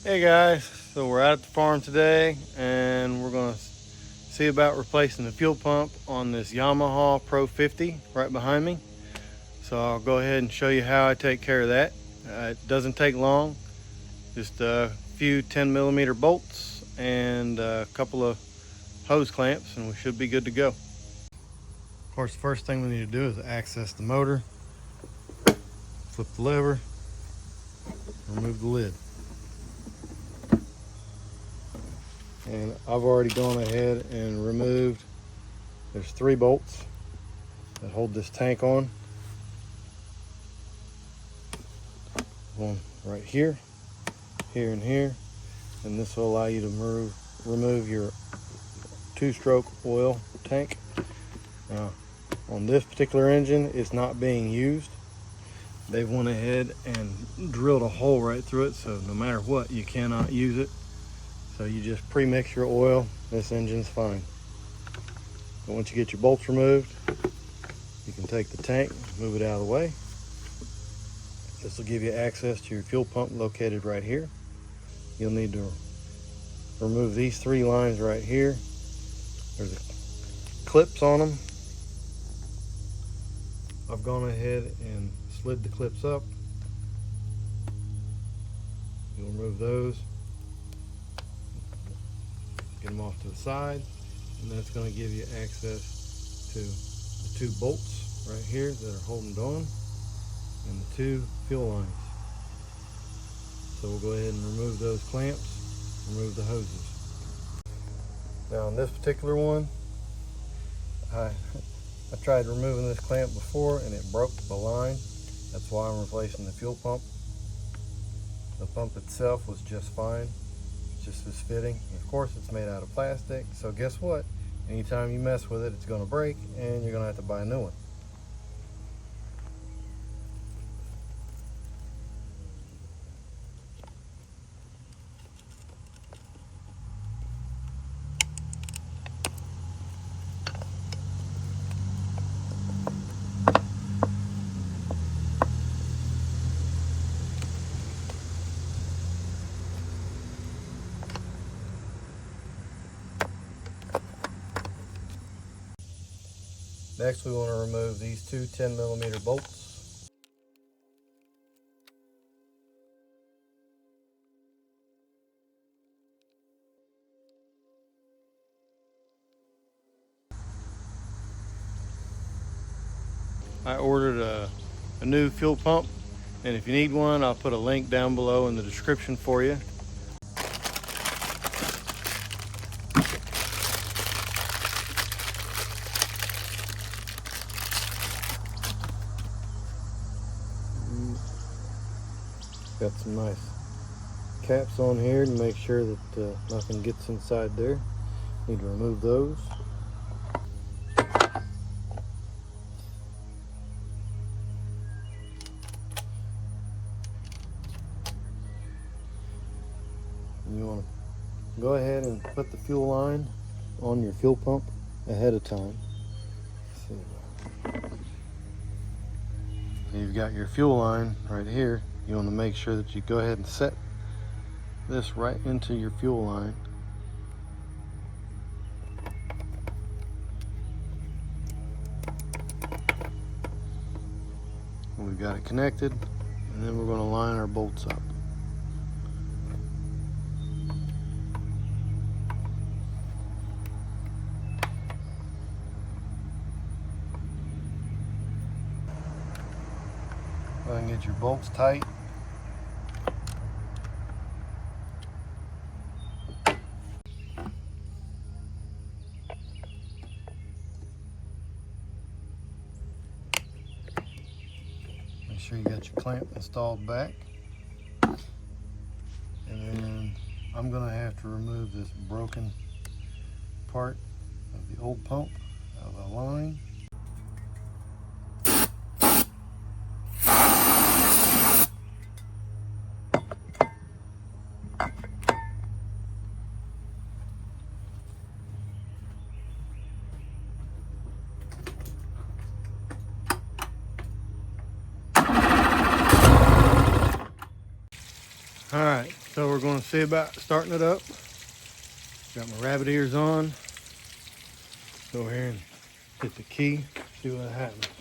Hey guys, so we're out at the farm today and we're going to see about replacing the fuel pump on this Yamaha Pro 50 right behind me. So I'll go ahead and show you how I take care of that. It doesn't take long, just a few 10mm bolts and a couple of hose clamps and we should be good to go. Of course, the first thing we need to do is access the motor, flip the lever, remove the lid. And I've already gone ahead and removed, there's 3 bolts that hold this tank on. One right here, here and here, and this will allow you to remove your 2-stroke oil tank. Now, on this particular engine, it's not being used. They've went ahead and drilled a hole right through it, so no matter what, you cannot use it. So you just pre-mix your oil, this engine's fine. But once you get your bolts removed, you can take the tank, move it out of the way. This will give you access to your fuel pump located right here. You'll need to remove these 3 lines right here. There's clips on them. I've gone ahead and slid the clips up. You'll remove those. Get them off to the side, and that's going to give you access to the 2 bolts right here that are holding it on and the 2 fuel lines. So we'll go ahead and remove those clamps, remove the hoses. Now on this particular one, I tried removing this clamp before and it broke the line. That's why I'm replacing the fuel pump. The pump itself was just fine. Just as fitting. Of course, it's made out of plastic, so guess what? Anytime you mess with it, it's going to break and you're going to have to buy a new one. Next, we want to remove these 2 10mm bolts. I ordered a new fuel pump, and if you need one, I'll put a link down below in the description for you. Got some nice caps on here to make sure that nothing gets inside there. Need to remove those. And you want to go ahead and put the fuel line on your fuel pump ahead of time. So you've got your fuel line right here. You want to make sure that you go ahead and set this right into your fuel line. And we've got it connected, and then we're going to line our bolts up. Go ahead and get your bolts tight. Make sure you got your clamp installed back. And then I'm going to have to remove this broken part of the old pump out of the line. Alright, so we're going to gonna see about starting it up. Got my rabbit ears on. Go here and hit the key, see what happens.